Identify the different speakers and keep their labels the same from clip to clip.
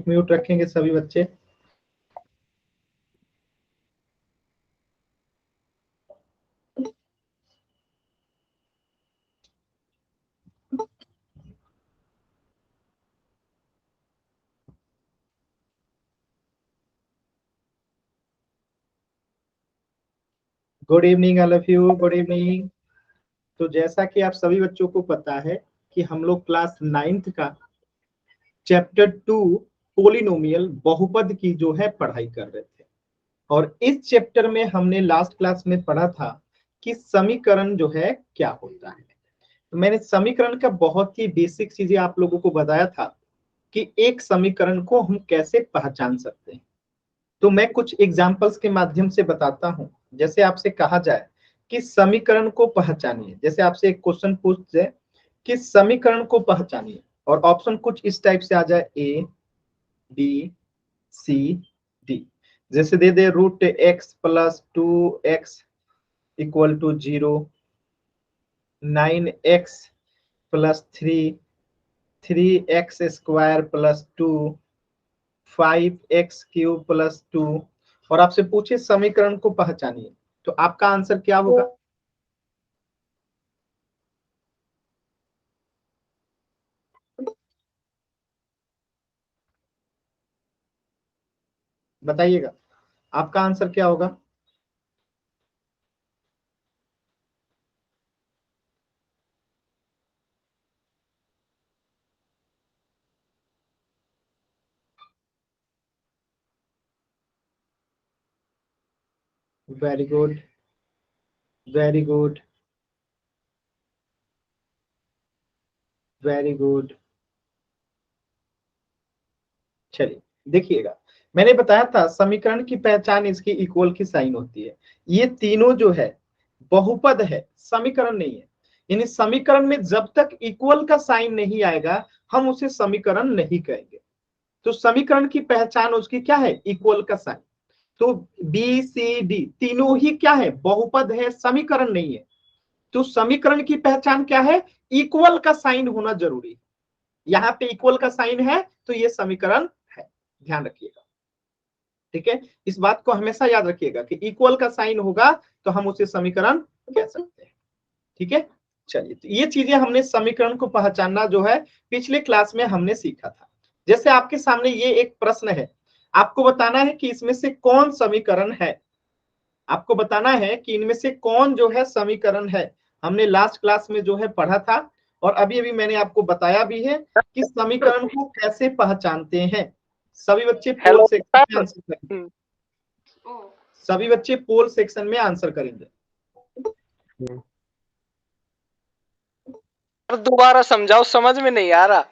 Speaker 1: Mic mute रखेंगे सभी बच्चे। Good evening all of you, good evening. तो जैसा कि आप सभी बच्चों को पता है कि हम लोग क्लास 9th का चैप्टर 2 पोलिनोमियल बहुपद की जो है पढ़ाई कर रहे थे। और इस चैप्टर में हमने लास्ट क्लास में पढ़ा था कि समीकरण जो है क्या होता है। तो मैंने समीकरण का बहुत ही बेसिक चीजें आप लोगों को बताया था कि एक समीकरण को हम कैसे पहचान सकते हैं। तो मैं कुछ एग्जाम्पल्स के माध्यम से बताता हूं। जैसे आपसे कहा जाए कि समीकरण को पहचानिए, जैसे आपसे एक क्वेश्चन पूछ जाए कि समीकरण को पहचानिए और ऑप्शन कुछ इस टाइप से आ जाए ए बी सी डी। जैसे दे दे root x plus 2x equal to 0, 9x plus 3x square plus 2, 5x cube plus 2, और आपसे पूछे समीकरण को पहचानिए, तो आपका आंसर क्या होगा? बताइएगा, आपका आंसर क्या होगा? Very good, very good, very good. चलिए देखिएगा, मैंने बताया था समीकरण की पहचान इसकी इक्वल की साइन होती है। ये तीनों जो है बहुपद है, समीकरण नहीं है। यानी समीकरण में जब तक इक्वल का साइन नहीं आएगा हम उसे समीकरण नहीं कहेंगे। तो समीकरण की पहचान उसकी क्या है? इक्वल का साइन। तो बी सी डी तीनों ही क्या है? बहुपद है, समीकरण नहीं है। तो समीकरण की पहचान क्या है? इक्वल का साइन होना जरूरी है। यहाँ पे इक्वल का साइन है तो ये समीकरण है, ध्यान रखिएगा। ठीक है, इस बात को हमेशा याद रखिएगा कि इक्वल का साइन होगा तो हम उसे समीकरण कह सकते हैं। ठीक है, चलिए तो ये चीजें हमने समीकरण को पहचानना जो है पिछले क्लास में हमने सीखा था। जैसे आपके सामने ये एक प्रश्न है, आपको बताना है कि इसमें से कौन समीकरण है। आपको बताना है कि इनमें से कौन जो है समीकरण है। हमने लास्ट क्लास में जो है पढ़ा था और अभी अभी मैंने आपको बताया भी है कि समीकरण को कैसे पहचानते हैं। सभी बच्चे पोल सेक्शन में आंसर करेंगे। सभी बच्चे पोल सेक्शन में आंसर करेंगे।
Speaker 2: दोबारा समझाओ, समझ में नहीं आ रहा।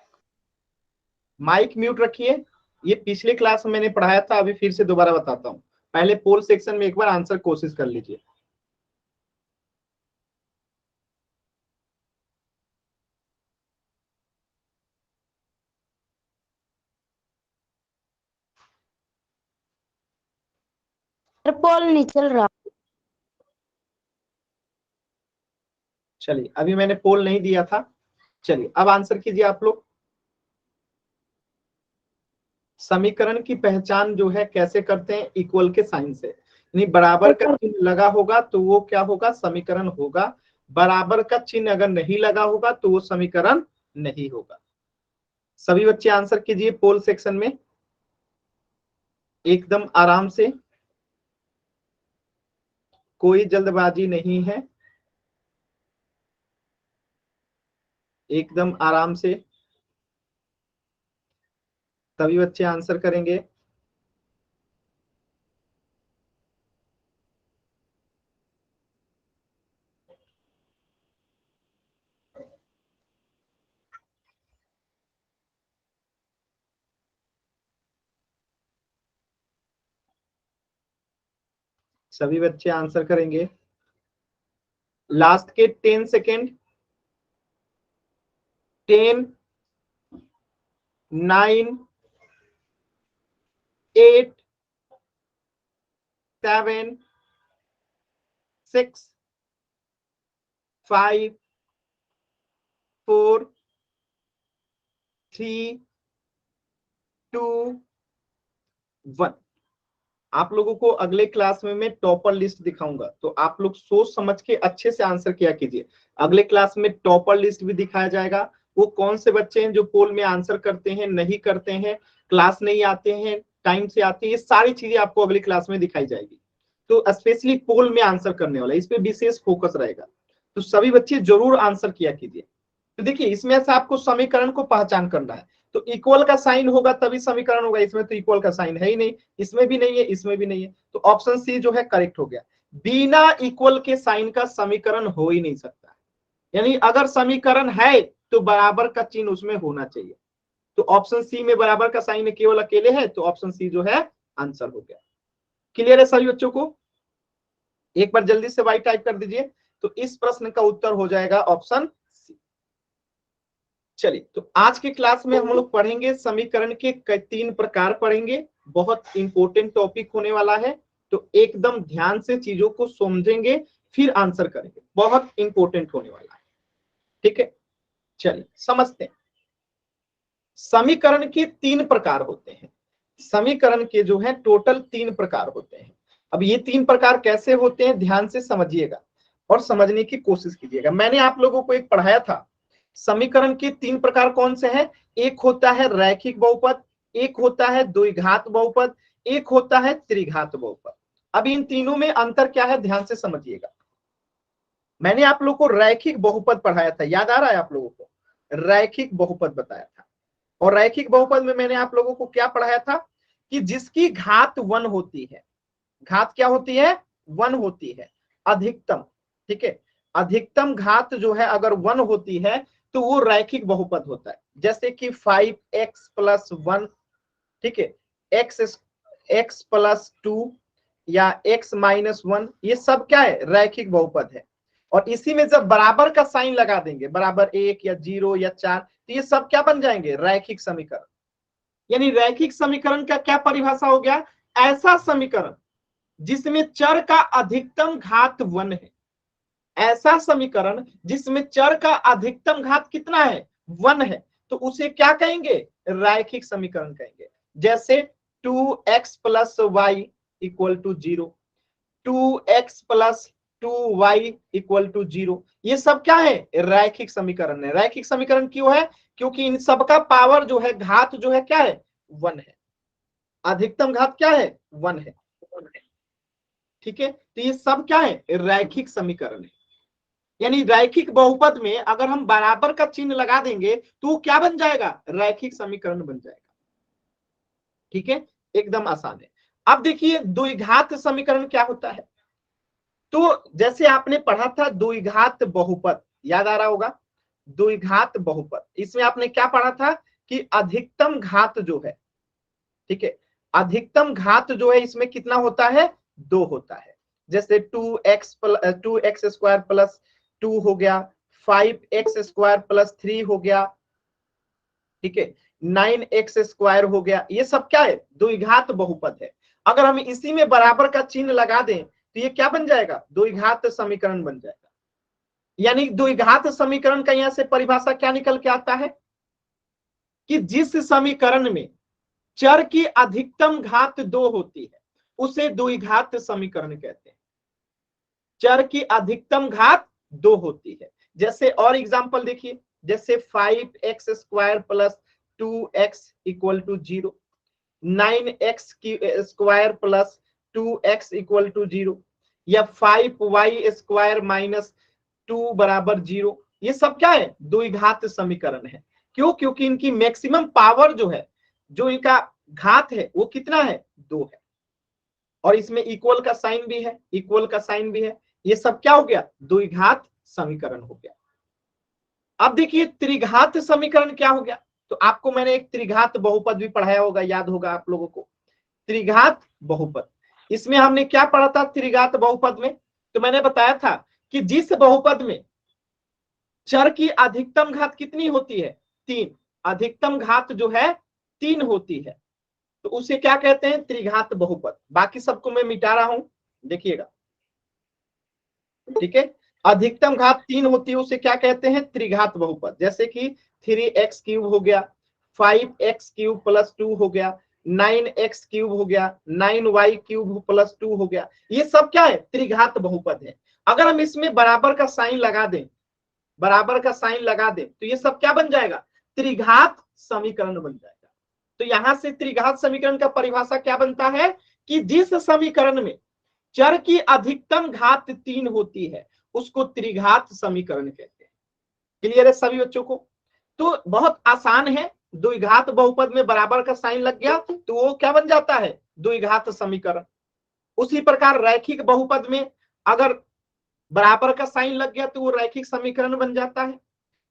Speaker 1: माइक म्यूट रखिए। ये पिछले क्लास में मैंने पढ़ाया था, अभी फिर से दोबारा बताता हूँ। पहले पोल सेक्शन में एक बार आंसर कोशिश कर लीजिए।
Speaker 3: पोल नहीं चल रहा।
Speaker 1: चलिए, अभी मैंने पोल नहीं दिया था। चलिए अब आंसर कीजिए आप लोग। समीकरण की पहचान जो है कैसे करते हैं? इक्वल के साइन से। यानी बराबर का चिन्ह लगा होगा तो वो क्या होगा? समीकरण होगा। बराबर का चिन्ह अगर नहीं लगा होगा तो वो समीकरण नहीं होगा। सभी बच्चे आंसर कीजिए पोल सेक्शन में एकदम आराम से, कोई जल्दबाजी नहीं है, एकदम आराम से सभी बच्चे आंसर करेंगे। सभी बच्चे आंसर करेंगे। लास्ट के 10 सेकेंड। 10, 9, 8, 7, 6, 5, 4, 3, 2 1। आप लोगों को अगले क्लास में मैं टॉपर लिस्ट दिखाऊंगा, तो आप लोग सोच समझ के अच्छे से आंसर किया कीजिए। अगले क्लास में टॉपर लिस्ट भी दिखाया जाएगा, वो कौन से बच्चे हैं जो पोल में आंसर करते हैं, नहीं करते हैं, क्लास नहीं आते हैं, टाइम से आते हैं, ये सारी चीजें आपको अगली क्लास में दिखाई जाएगी। तो स्पेशली पोल में आंसर करने वाला इस पे विशेष फोकस रहेगा, तो सभी बच्चे जरूर आंसर किया कीजिए। तो देखिए इसमें से आपको समीकरण को पहचान करना है, तो इक्वल का साइन होगा तभी समीकरण होगा, इसमें तो इक्वल का साइन है ही नहीं, इसमें भी नहीं है, इसमें भी नहीं है, तो ऑप्शन सी जो है करेक्ट हो गया। बिना इक्वल के साइन का समीकरण हो ही नहीं सकता, यानी अगर समीकरण है तो बराबर का चिन्ह उसमें होना चाहिए, तो ऑप्शन सी में बराबर का साइन केवल अकेले है, तो ऑप्शन सी जो है आंसर हो गया। क्लियर है सभी बच्चों को? एक बार जल्दी से वाई टाइप कर दीजिए, तो इस प्रश्न का उत्तर हो जाएगा ऑप्शन सी। चलिए, तो आज के क्लास में हम लोग पढ़ेंगे समीकरण के 3 प्रकार पढ़ेंगे, बहुत इंपॉर्टेंट टॉपिक होने वाला है, तो एकदम ध्यान से चीजों को समझेंगे फिर आंसर करेंगे, बहुत इंपॉर्टेंट होने वाला है। ठीक है, चलिए समझते हैं। समीकरण के 3 प्रकार होते हैं, समीकरण के जो है टोटल 3 प्रकार होते हैं। अब ये 3 प्रकार कैसे होते हैं ध्यान से समझिएगा और समझने की कोशिश कीजिएगा। मैंने आप लोगों को एक पढ़ाया था, समीकरण के 3 प्रकार कौन से हैं? एक होता है रैखिक बहुपद, एक होता है द्विघात बहुपद, एक होता है त्रिघात बहुपद। अब इन तीनों में अंतर क्या है ध्यान से समझिएगा। मैंने आप लोग को रैखिक बहुपद पढ़ाया था, याद आ रहा है आप लोगों को? रैखिक बहुपद बताया था, और रैखिक बहुपद में मैंने आप लोगों को क्या पढ़ाया था कि जिसकी घात 1 होती है, घात क्या होती है? 1 होती है, अधिकतम। ठीक है, अधिकतम घात जो है अगर 1 होती है तो वो रैखिक बहुपद होता है। जैसे कि 5x + 1, ठीक है, x + 2 या x - 1, ये सब क्या है? रैखिक बहुपद है। और इसी में जब बराबर का साइन लगा देंगे, बराबर 1 या 0 या 4, तो ये सब क्या बन जाएंगे? रैखिक समीकरण। यानी रैखिक समीकरण का क्या परिभाषा हो गया? ऐसा समीकरण जिसमें चर का अधिकतम घात 1 है, ऐसा समीकरण जिसमें चर का अधिकतम घात कितना है? 1 है, तो उसे क्या कहेंगे? रैखिक समीकरण कहेंगे। जैसे 2x + y = 0, 2x + 2y = 0, ये सब क्या है? रैखिक समीकरण है। रैखिक समीकरण क्यों है? क्योंकि इन सबका पावर जो है, घात जो है क्या है? 1 है, अधिकतम घात क्या है? 1 है। ठीक है, तो ये सब क्या है? रैखिक समीकरण है। यानी रैखिक बहुपद में अगर हम बराबर का चिन्ह लगा देंगे तो वो क्या बन जाएगा? रैखिक समीकरण बन जाएगा। ठीक है, एकदम आसान है। अब देखिए द्विघात समीकरण क्या होता है। तो जैसे आपने पढ़ा था द्विघात बहुपद, याद आ रहा होगा? द्विघात बहुपद, इसमें आपने क्या पढ़ा था कि अधिकतम घात जो है, ठीक है, अधिकतम घात जो है इसमें कितना होता है? 2 होता है। जैसे 2x + 2 हो गया, 5x² + 3 हो गया, ठीक है, 9x² हो गया, ये सब क्या है? द्विघात बहुपद है। अगर हम इसी में बराबर का चिन्ह लगा दें तो ये क्या बन जाएगा? द्विघात समीकरण बन जाएगा। यानी द्विघात समीकरण का यहां से परिभाषा क्या निकल के आता है कि जिस समीकरण में चर की अधिकतम घात 2 होती है उसे द्विघात समीकरण कहते हैं। चर की अधिकतम घात 2 होती है। जैसे और एग्जांपल देखिए, जैसे 5x² + 2x = 0, 9x² + 2x = 0, या 5y² - 2 = 0, ये सब क्या है? द्विघात समीकरण है। क्यों? क्योंकि इनकी मैक्सिमम पावर जो है, जो इनका घात है वो कितना है? 2 है, और इसमें इक्वल का साइन भी है, इक्वल का साइन भी है। ये सब क्या हो गया? द्विघात समीकरण हो गया। अब देखिए त्रिघात समीकरण क्या हो गया। तो आपको मैंने एक त्रिघात बहुपद भी पढ़ाया होगा, याद होगा आप लोगों को, त्रिघात बहुपद। इसमें हमने क्या पढ़ा था त्रिघात बहुपद में? तो मैंने बताया था कि जिस बहुपद में चर की अधिकतम घात कितनी होती है? 3, अधिकतम घात जो है 3 होती है, तो उसे क्या कहते हैं? त्रिघात बहुपद। बाकी सबको मैं मिटा रहा हूं, देखिएगा, ठीक है। अधिकतम घात 3 होती है, उसे क्या कहते हैं? त्रिघात बहुपद। जैसे कि 3x³ हो गया, 5x³ + 2 हो गया, 9x³ हो गया, 9y³ + 2 हो गया। ये सब क्या है? त्रिघात बहुपद है। अगर हम इसमें बराबर का साइन लगा दें, बराबर का साइन लगा दें, तो ये सब क्या बन जाएगा? त्रिघात समीकरण बन जाएगा। तो यहां से त्रिघात समीकरण का परिभाषा क्या बनता है कि जिस समीकरण में चर की अधिकतम घात 3 होती है उसको त्रिघात समीकरण कहते हैं। क्लियर है सभी बच्चों को? तो बहुत आसान है, द्विघात बहुपद में बराबर का साइन लग गया तो वो क्या बन जाता है? द्विघात समीकरण। उसी प्रकार रैखिक बहुपद में अगर बराबर का साइन लग गया तो वो रैखिक समीकरण बन जाता है।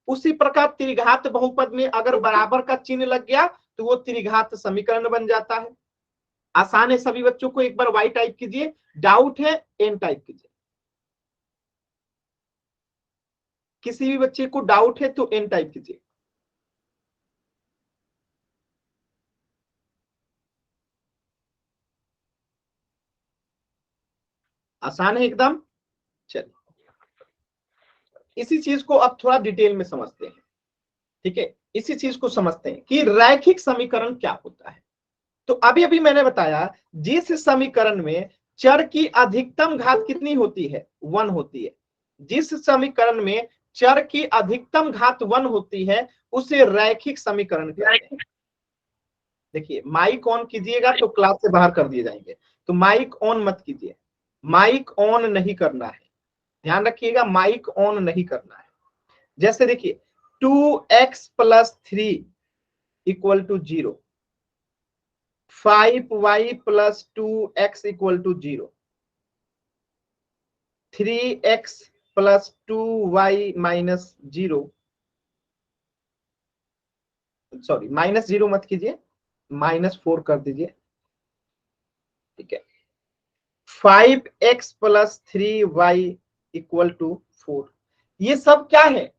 Speaker 1: उसी प्रकार त्रिघात बहुपद में अगर बराबर का चिन्ह लग गया तो वो त्रिघात समीकरण बन जाता है। आसान है सभी बच्चों को? एक बार वाई टाइप कीजिए, डाउट है एन टाइप कीजिए। किसी भी बच्चे को डाउट है तो एन टाइप कीजिए। आसान है एकदम। चलिए इसी चीज को अब थोड़ा डिटेल में समझते हैं। ठीक है, इसी चीज को समझते हैं कि रैखिक समीकरण क्या होता है। तो अभी अभी मैंने बताया जिस समीकरण में चर की अधिकतम घात कितनी होती है? 1 होती है। जिस समीकरण में चर की अधिकतम घात 1 होती है उसे रैखिक समीकरण कहते हैं। देखिए माइक ऑन कीजिएगा तो क्लास से बाहर कर दिए जाएंगे, तो माइक ऑन मत कीजिए, माइक ऑन नहीं करना है, ध्यान रखिएगा माइक ऑन नहीं करना है। जैसे देखिए 2x + 3 = 0, 5y + 2x = 0, 3x + 2y - 0, sorry -0 मत कीजिए, -4 कर दीजिए। ठीक है, 5x + 3y = 4। ये सब क्या है?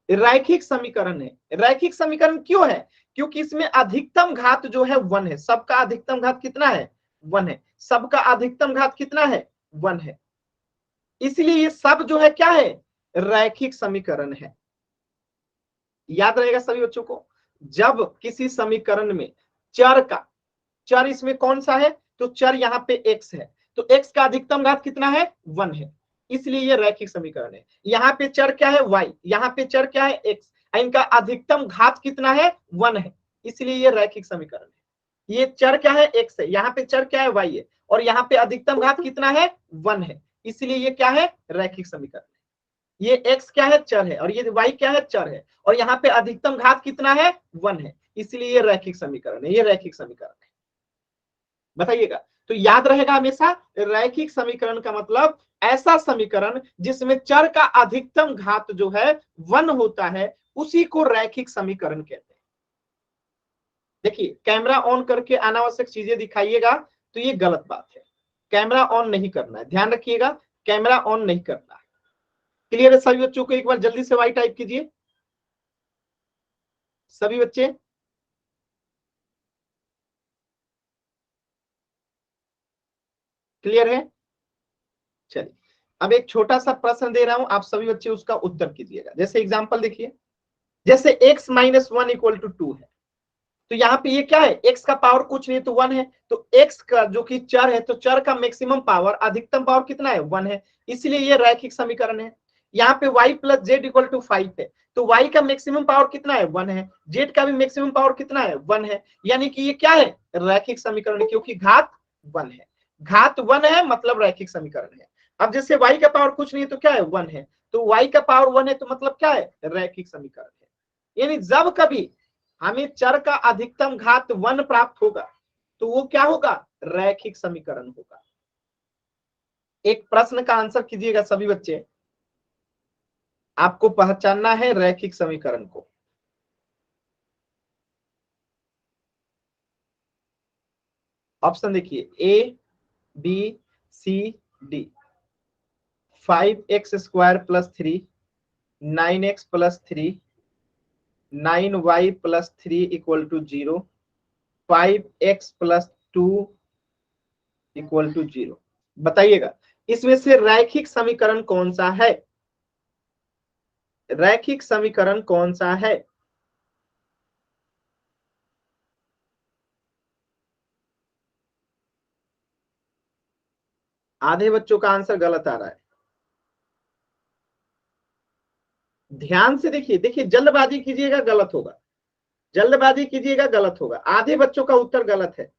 Speaker 1: रैखिक समीकरण है। रैखिक समीकरण क्यों है? क्योंकि इसमें अधिकतम घात जो है 1 है। सबका अधिकतम घात कितना है? 1 है। सबका अधिकतम घात कितना है? 1 है। इसलिए ये सब जो है क्या है? रैखिक समीकरण है। याद रहेगा सभी बच्चों को? जब किसी समीकरण में चर का, चर इसमें कौन सा है? तो चर यहाँ पे x है, तो x का अधिकतम घात कितना है? 1 है, इसलिए ये रैखिक समीकरण है। यहाँ पे चर क्या है? y, यहाँ पे चर क्या है? x, इनका अधिकतम घात कितना है? 1 है, इसलिए ये रैखिक समीकरण है। ये चर क्या है? x है, यहाँ पे चर क्या है? y है, और यहाँ पे अधिकतम घात कितना है? 1 है, इसलिए ये क्या है? रैखिक समीकरण है। ये x क्या है? चर है, और ये y क्या है? चर है, और यहाँ पे अधिकतम घात कितना है? 1 है, इसलिए ये रैखिक समीकरण है। ये रैखिक समीकरण है, बताइएगा। तो याद रहेगा हमेशा रैखिक समीकरण का मतलब ऐसा समीकरण जिसमें चर का अधिकतम घात जो है 1 होता है, उसी को रैखिक समीकरण कहते हैं। देखिए कैमरा ऑन करके अनावश्यक चीजें दिखाइएगा तो ये गलत बात है। कैमरा ऑन नहीं करना है, ध्यान रखिएगा, कैमरा ऑन नहीं करना है। क्लियर है सभी बच्चों को? एक बार जल्दी से वाई टाइप कीजिए सभी बच्चे। क्लियर है? चलिए अब एक छोटा सा प्रश्न दे रहा हूं, आप सभी बच्चे उसका उत्तर कीजिएगा। जैसे एग्जांपल देखिए, जैसे x - 1 = 2 है, तो यहाँ पे ये क्या है? x का पावर कुछ नहीं तो 1 है, तो x का जो कि चर है, तो चर का मैक्सिमम पावर, अधिकतम पावर कितना है? 1 है, इसलिए ये रैखिक समीकरण है। यहाँ पे y + z = 5 है, तो y का मैक्सिमम पावर कितना है? 1 है, z का भी मैक्सिमम पावर कितना है? 1 है, यानी कि ये क्या है? रैखिक समीकरण है, क्योंकि घात 1 है। घात 1 है मतलब रैखिक समीकरण है। अब जैसे y का पावर कुछ नहीं तो क्या है? 1 है, तो y का पावर 1 है, तो मतलब क्या है? रैखिक समीकरण है। यानी जब कभी हमें चर का अधिकतम घात 1 प्राप्त होगा तो वो क्या होगा? रैखिक समीकरण होगा। एक प्रश्न का आंसर कीजिएगा सभी बच्चे, आपको पहचानना है रैखिक समीकरण को। ऑप्शन देखिए A B C D। 5x² + 3, 9x + 3, 9y + 3 = 0, 5x + 2 = 0। बताइएगा इसमें से रैखिक समीकरण कौन सा है? रैखिक समीकरण कौन सा है? आधे बच्चों का आंसर गलत आ रहा है। ध्यान से देखिए, देखिए जल्दबाजी कीजिएगा गलत होगा, जल्दबाजी कीजिएगा गलत होगा। आधे बच्चों का उत्तर गलत है।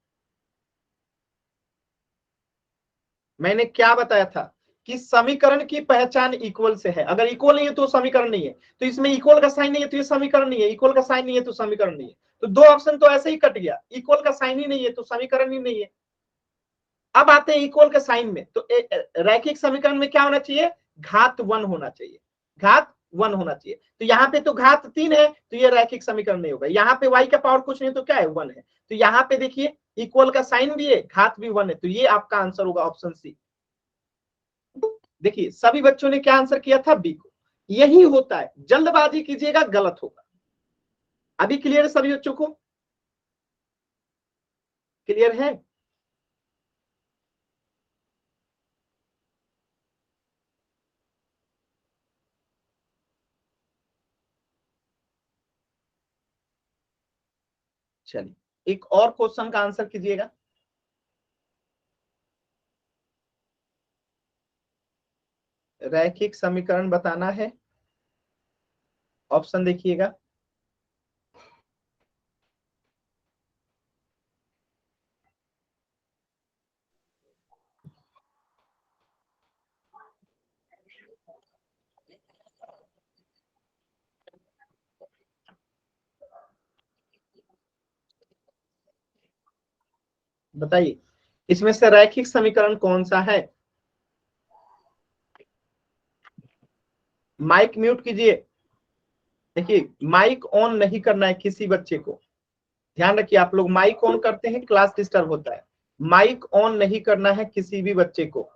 Speaker 1: मैंने क्या बताया था कि समीकरण की पहचान इक्वल से है। अगर इक्वल नहीं है तो समीकरण नहीं है, तो इसमें इक्वल का साइन नहीं है तो ये समीकरण नहीं है, इक्वल का साइन नहीं है तो समीकरण नहीं है। तो दो ऑप्शन तो ऐसे ही कट गया, इक्वल का साइन ही नहीं है तो समीकरण ही नहीं है। अब आते हैं इक्वल के साइन में। तो रैखिक समीकरण में क्या होना चाहिए, घात 1 होना चाहिए, घात 1 होना चाहिए। तो यहाँ पे तो घात 3 है, तो ये रैखिक समीकरण नहीं होगा। यहाँ पे y का पावर कुछ नहीं तो क्या है, 1 है। तो यहाँ पे देखिए इक्वल का साइन भी है, घात भी 1 है, तो ये आपका आंसर होगा ऑप्शन सी। देखिए सभी बच्चों ने क्या आंसर किया था, बी को। यही होता है, जल्दबाजी कीजिएगा गलत होगा। अभी क्लियर है सभी बच्चों को, क्लियर है? चलिए एक और क्वेश्चन का आंसर कीजिएगा। रैखिक समीकरण बताना है, ऑप्शन देखिएगा। बताइए इसमें से रैखिक समीकरण कौन सा है। माइक म्यूट कीजिए। देखिए माइक ऑन नहीं करना है किसी बच्चे को, ध्यान रखिए। आप लोग माइक ऑन करते हैं क्लास डिस्टर्ब होता है। माइक ऑन नहीं करना है किसी भी बच्चे को।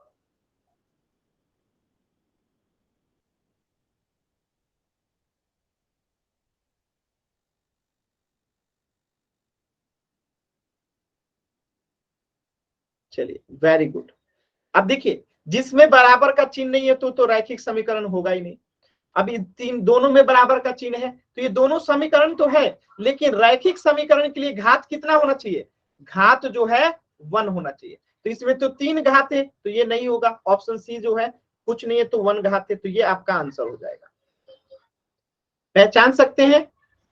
Speaker 1: चलिए वेरी गुड। अब देखिए जिसमें बराबर का चिन्ह नहीं है तो रैखिक समीकरण होगा ही नहीं। अब ये तीन दोनों में बराबर का चिन्ह है तो ये दोनों समीकरण तो है, लेकिन रैखिक समीकरण के लिए घात कितना होना चाहिए, घात जो है 1 होना चाहिए। तो इसमें तो 3 घात है तो ये नहीं होगा। ऑप्शन सी जो है कुछ नहीं है तो 1 घात है, तो ये आपका आंसर हो जाएगा। पहचान सकते हैं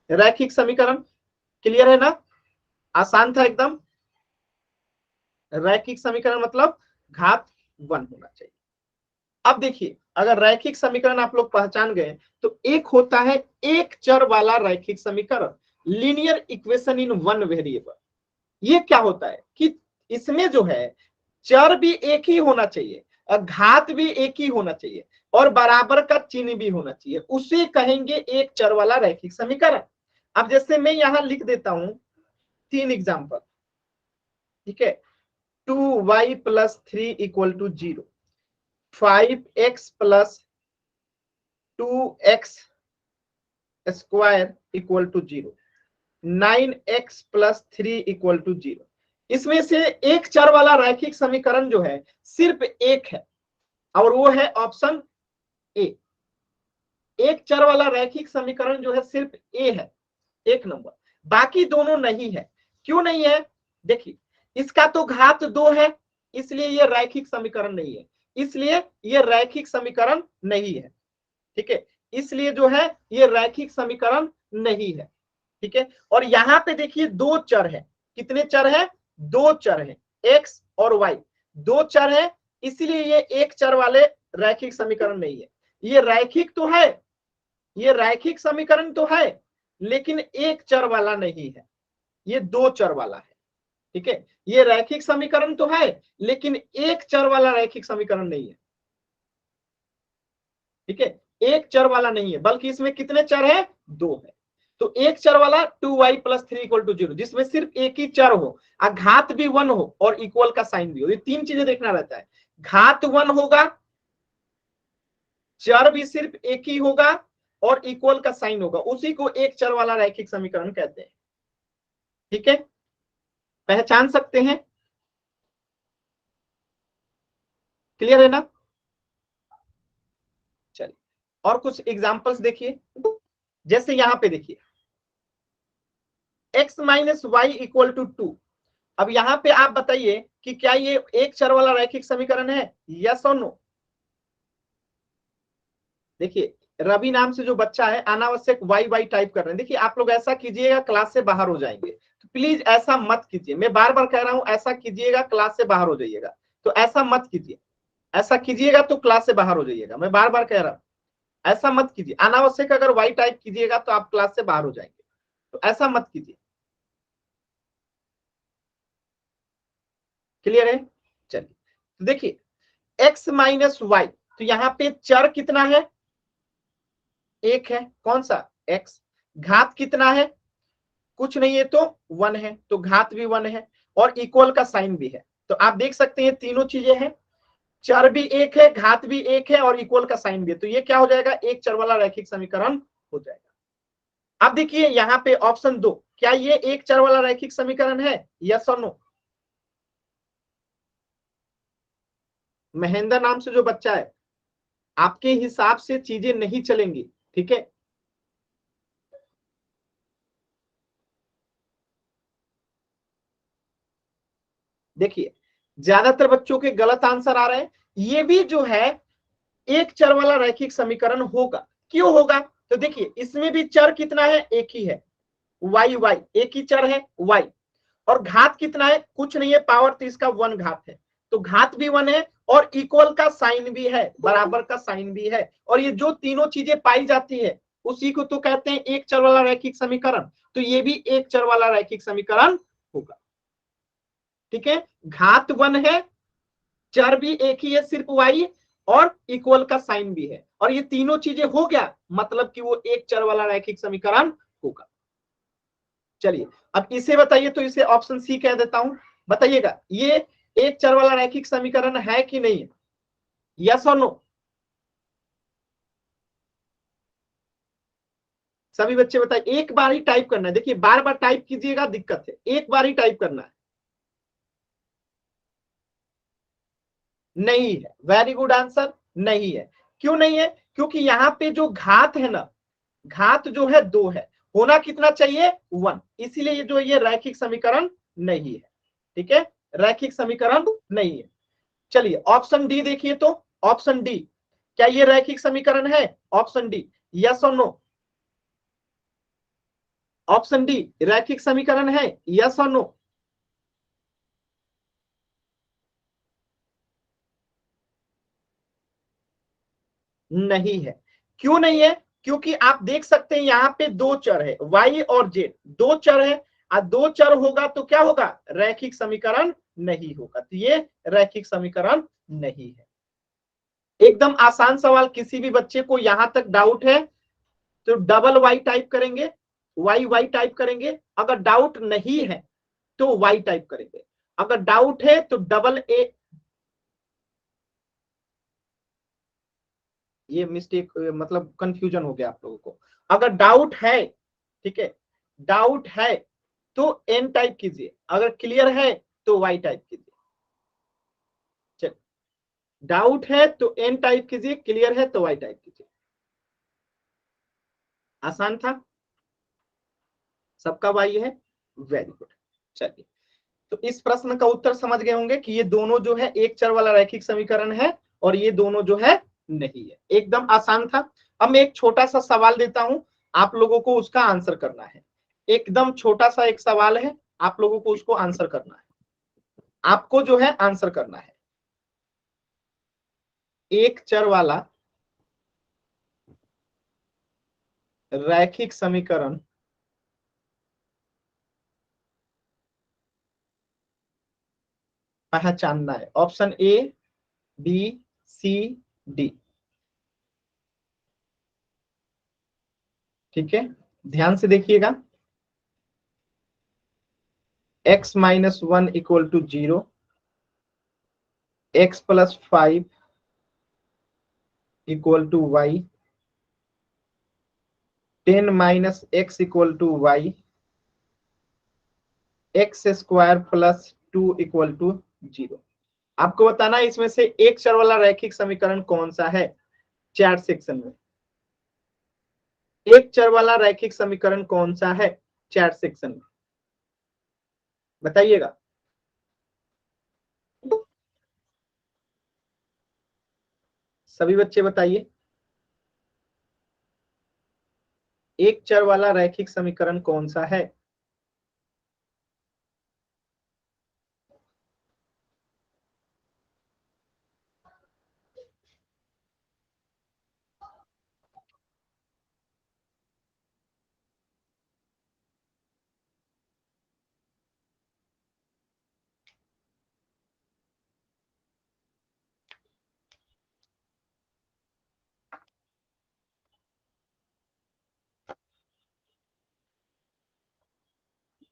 Speaker 1: रैखिक समीकरण, क्लियर है ना, आसान था एकदम। रैखिक समीकरण मतलब घात 1 होना चाहिए। अब देखिए अगर रैखिक समीकरण आप लोग पहचान गए तो एक होता है एक चर वाला रैखिक समीकरण, linear equation in one variable. ये क्या होता है कि इसमें जो है चर भी एक ही होना चाहिए और घात भी एक ही होना चाहिए और बराबर का चिन्ह भी होना चाहिए, उसे कहेंगे एक चर वाला रैखिक समीकरण। अब जैसे मैं यहां लिख देता हूं 3 एग्जाम्पल, ठीक है। 2y + 3 = 0, 5x + 2x² = 0, 9x + 3 = 0। इसमें से एक चर वाला रैखिक समीकरण जो है सिर्फ एक है और वो है ऑप्शन ए। एक चर वाला रैखिक समीकरण जो है सिर्फ ए है, 1 नंबर। बाकी दोनों नहीं है। क्यों नहीं है, देखिए इसका तो घात 2 है इसलिए ये रैखिक समीकरण नहीं है, इसलिए ये रैखिक समीकरण नहीं है, ठीक है। इसलिए जो है ये रैखिक समीकरण नहीं है, ठीक है। और यहां पे देखिए 2 चर है, कितने चर है, 2 चर है, x और y, 2 चर है, इसलिए ये एक चर वाले रैखिक समीकरण नहीं है। ये रैखिक तो है, ये रैखिक समीकरण तो है लेकिन एक चर वाला नहीं है, ये 2 चर वाला है, ठीक है। ये रैखिक समीकरण तो है लेकिन एक चर वाला रैखिक समीकरण नहीं है, ठीक है। एक चर वाला नहीं है बल्कि इसमें कितने चर है, 2 है। तो एक चर वाला 2y + 3 = 0, जिसमें सिर्फ एक ही चर हो, घात भी 1 हो और इक्वल का साइन भी हो। ये 3 चीजें देखना रहता है, घात 1 होगा, चर भी सिर्फ एक ही होगा और इक्वल का साइन होगा, उसी को एक चर वाला रैखिक समीकरण कहते हैं, ठीक है। पहचान सकते हैं, क्लियर है ना। चलिए और कुछ एग्जांपल्स देखिए। जैसे यहां पे देखिए x - y = 2, अब यहाँ पे आप बताइए कि क्या ये एक चर वाला रैखिक समीकरण है, यस और नो। देखिए रवि नाम से जो बच्चा है अनावश्यक वाई वाई टाइप कर रहे हैं। देखिए आप लोग ऐसा कीजिएगा क्लास से बाहर हो जाएंगे, तो प्लीज ऐसा मत कीजिए। मैं बार बार कह रहा हूं ऐसा कीजिएगा क्लास से बाहर हो जाइएगा, तो ऐसा मत कीजिए। ऐसा कीजिएगा तो क्लास से बाहर हो जाइएगा, मैं बार बार कह रहा हूं ऐसा मत कीजिए। अनावश्यक अगर वाई टाइप कीजिएगा तो आप क्लास से बाहर हो जाएंगे, तो ऐसा मत कीजिए। क्लियर है? चलिए तो देखिए x माइनस वाई, तो यहाँ पे चर कितना है, एक है, कौन सा, x। घात कितना है, कुछ नहीं है तो 1 है, तो घात भी 1 है और इक्वल का साइन भी है। तो आप देख सकते हैं तीनों चीजें हैं, चर भी एक है, घात भी एक है और इक्वल का साइन भी है। तो ये क्या हो जाएगा, एक चर वाला रैखिक समीकरण हो जाएगा। अब देखिए यहाँ पे ऑप्शन 2, क्या ये एक चर वाला रैखिक समीकरण है, यस और नो। महेंद्र नाम से जो बच्चा है, आपके हिसाब से चीजें नहीं चलेंगी, ठीक है। देखिए ज्यादातर बच्चों के गलत आंसर आ रहे हैं। ये भी जो है एक चर वाला रैखिक समीकरण होगा, क्यों होगा, तो देखिए इसमें भी चर कितना है, एक ही है, वाई वाई एक ही चर है वाई, और घात कितना है, कुछ नहीं है, पावर तो इसका 1 घात है, तो घात भी 1 है और इक्वल का साइन भी है, बराबर का साइन भी है। और ये जो तीनों चीजें पाई जाती है उसी को तो कहते हैं एक चर वाला रैखिक समीकरण। तो ये भी एक चर वाला रैखिक समीकरण होगा, ठीक है। घात 1 है, चर भी एक ही है सिर्फ वाई, और इक्वल का साइन भी है, और ये तीनों चीजें हो गया, मतलब कि वो एक चर वाला रैखिक समीकरण होगा। चलिए अब इसे बताइए, तो इसे ऑप्शन सी कह देता हूं, बताइएगा ये एक चर वाला रैखिक समीकरण है कि नहीं है, यस और नो। सभी बच्चे बताइए, एक बार ही टाइप करना है। देखिए बार बार टाइप कीजिएगा दिक्कत है, एक बार ही टाइप करना है। नहीं है, वेरी गुड आंसर, नहीं है। क्यों नहीं है, क्योंकि यहाँ पे जो घात है ना, घात जो है 2 है, होना कितना चाहिए 1, इसीलिए ये जो ये रैखिक समीकरण नहीं है, ठीक है, रैखिक समीकरण नहीं है। चलिए ऑप्शन डी देखिए, तो ऑप्शन डी, क्या ये रैखिक समीकरण है, ऑप्शन डी, यस और नो। ऑप्शन डी रैखिक समीकरण है, यस और नो। नहीं है, क्यों नहीं है, क्योंकि आप देख सकते हैं यहाँ पे दो चर है, y और z, दो चर है, और दो चर होगा तो क्या होगा, रैखिक समीकरण नहीं होगा, तो ये रैखिक समीकरण नहीं है। एकदम आसान सवाल, किसी भी बच्चे को यहां तक डाउट है तो डबल वाई टाइप करेंगे, वाई वाई टाइप करेंगे, अगर डाउट नहीं है तो वाई टाइप करेंगे, अगर डाउट है तो डबल ए। ये मिस्टेक मतलब कंफ्यूजन हो गया आप लोगों को, अगर डाउट है, ठीक है, डाउट है तो एन टाइप कीजिए, अगर क्लियर है तो वाई टाइप कीजिए। चलिए डाउट है तो एन टाइप कीजिए, क्लियर है तो वाई टाइप कीजिए। आसान था, सबका वाई है, वेरी गुड। चलिए तो इस प्रश्न का उत्तर समझ गए होंगे कि ये दोनों जो है एक चर वाला रैखिक समीकरण है और ये दोनों जो है नहीं है, एकदम आसान था। अब मैं एक छोटा सा सवाल देता हूं, आप लोगों को उसका आंसर करना है, एकदम छोटा सा एक सवाल है, आप लोगों को उसको आंसर करना है, आपको जो है आंसर करना है। एक चर वाला रैखिक समीकरण पहचानना है, option A B C D, ठीक है, ध्यान से देखिएगा। x minus 1 equal to 0, x plus 5 equal to y, 10 minus x equal to y, x square plus 2 equal to 0। आपको बताना है इसमें से एक चर वाला रैखिक समीकरण कौन सा है, चैट सेक्शन में एक चर वाला रैखिक समीकरण कौन सा है, चैट सेक्शन में बताइएगा। सभी बच्चे बताइए, एक चर वाला रैखिक समीकरण कौन सा है?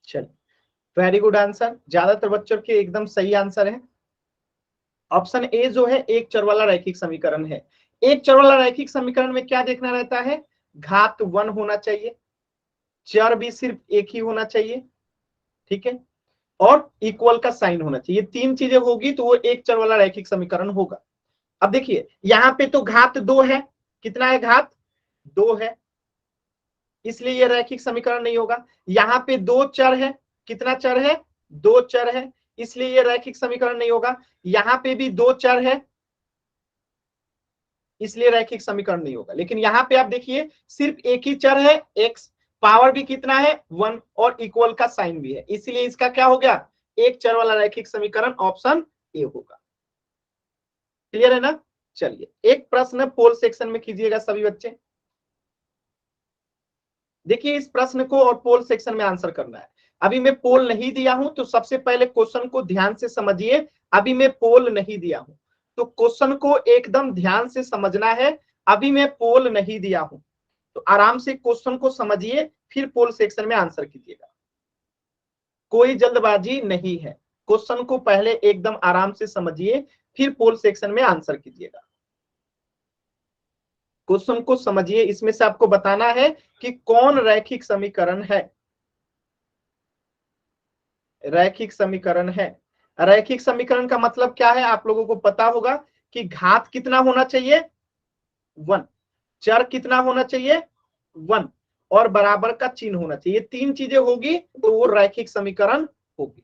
Speaker 1: चलिए, वेरी गुड आंसर, ज्यादातर बच्चों के एकदम सही आंसर है। ऑप्शन ए जो है एक चर वाला रैखिक समीकरण है। एक चर वाला रैखिक समीकरण में क्या देखना रहता है? घात 1 होना चाहिए, चर भी सिर्फ एक ही होना चाहिए, ठीक है, और इक्वल का साइन होना चाहिए। तीन चीजें होगी तो वो एक चर वाला रैखिक समीकरण होगा। अब देखिए यहां पे तो घात 2 है, कितना है? घात 2 है, इसलिए ये रैखिक समीकरण नहीं होगा। यहाँ पे दो चर है, कितना चर है? दो चर है, इसलिए ये रैखिक समीकरण नहीं होगा। यहाँ पे भी दो चर है, इसलिए रैखिक समीकरण नहीं होगा। लेकिन यहाँ पे आप देखिए सिर्फ एक ही चर है, एक्स, पावर भी कितना है? 1, और इक्वल का साइन भी है, इसलिए इसका क्या हो गया? एक चर वाला रैखिक समीकरण ऑप्शन ए होगा। क्लियर है ना? चलिए एक प्रश्न पोल सेक्शन में कीजिएगा सभी बच्चे। देखिए इस प्रश्न को और पोल सेक्शन में आंसर करना है। अभी मैं पोल नहीं दिया हूं तो सबसे पहले क्वेश्चन को ध्यान से समझिए। अभी मैं पोल नहीं दिया हूं तो क्वेश्चन को एकदम ध्यान से समझना है। अभी मैं पोल नहीं दिया हूं तो आराम से क्वेश्चन को समझिए, फिर पोल सेक्शन में आंसर कीजिएगा। कोई जल्दबाजी नहीं है, क्वेश्चन को पहले एकदम आराम से समझिए, फिर पोल सेक्शन में आंसर कीजिएगा। क्वेश्चन को समझिए, इसमें से आपको बताना है कि कौन रैखिक समीकरण है। रैखिक समीकरण है। रैखिक समीकरण का मतलब क्या है आप लोगों को पता होगा कि घात कितना होना चाहिए? 1, चर कितना होना चाहिए? 1, और बराबर का चिन्ह होना चाहिए। तीन चीजें होगी तो वो रैखिक समीकरण होगी।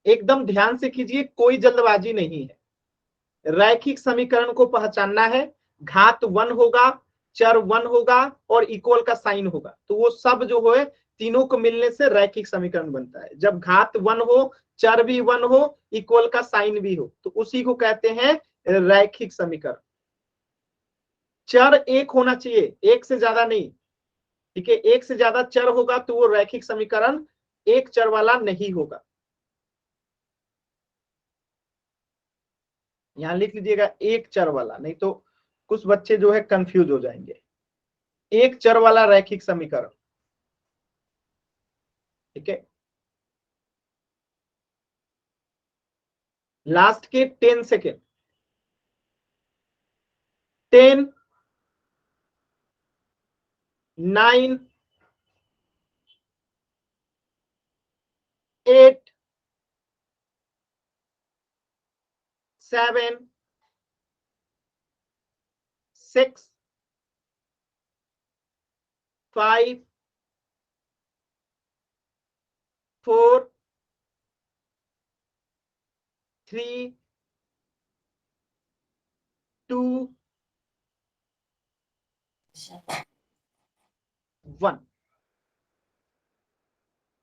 Speaker 1: एकदम ध्यान से कीजिए, कोई जल्दबाजी नहीं है। रैखिक समीकरण को पहचानना है, घात 1 होगा, चर 1 होगा और इक्वल का साइन होगा, तो वो सब जो है तीनों को मिलने से रैखिक समीकरण बनता है। जब घात 1 हो, चर भी 1 हो, इक्वल का साइन भी हो, तो उसी को कहते हैं रैखिक समीकरण। चर एक होना चाहिए, एक से ज्यादा नहीं, ठीक है। एक से ज्यादा चर होगा तो वो रैखिक समीकरण एक चर वाला नहीं होगा। यहां लिख लीजिएगा एक चर वाला, नहीं तो कुछ बच्चे जो है कंफ्यूज हो जाएंगे। एक चर वाला रैखिक समीकरण, ठीक है। लास्ट के 10 सेकेंड, 10, 9, 8, 7, 6, 5, 4, 3, 2, 1।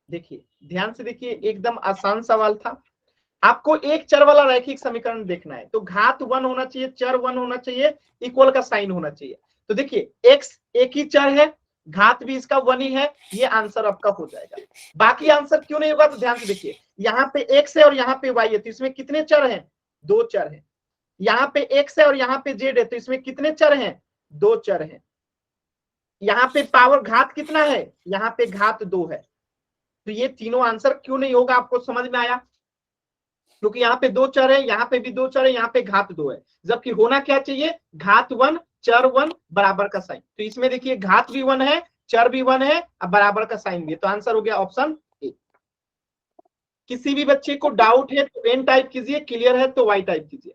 Speaker 1: देखिए ध्यान से देखिए, एकदम आसान सवाल था। आपको एक चर वाला रैखिक समीकरण देखना है तो घात 1 होना चाहिए, चर 1 होना चाहिए, इक्वल का साइन होना चाहिए। तो देखिए एक्स एक ही चर है, घात भी इसका 1 ही है, ये आंसर आपका हो जाएगा। बाकी आंसर क्यों नहीं होगा? तो ध्यान से देखिए, यहाँ पे एक्स है और यहाँ पे वाई है, तो इसमें कितने चर हैं? दो चर हैं। यहाँ पे एक्स है और यहाँ पे जेड है, तो इसमें कितने चर हैं? दो चर हैं। यहाँ पे पावर घात कितना है? यहाँ पे घात 2 है। तो ये तीनों आंसर क्यों नहीं होगा? आपको समझ में आया? क्योंकि यहाँ पे दो चर है, यहाँ पे भी दो चर है, यहाँ पे घात 2 है, जबकि होना क्या चाहिए? घात 1, चर 1, बराबर का साइन। तो इसमें देखिए घात भी 1 है, चर भी 1 है, अब बराबर का साइन भी है, तो आंसर हो गया ऑप्शन ए। किसी भी बच्चे को डाउट है तो एन टाइप कीजिए, क्लियर है तो वाई टाइप कीजिए।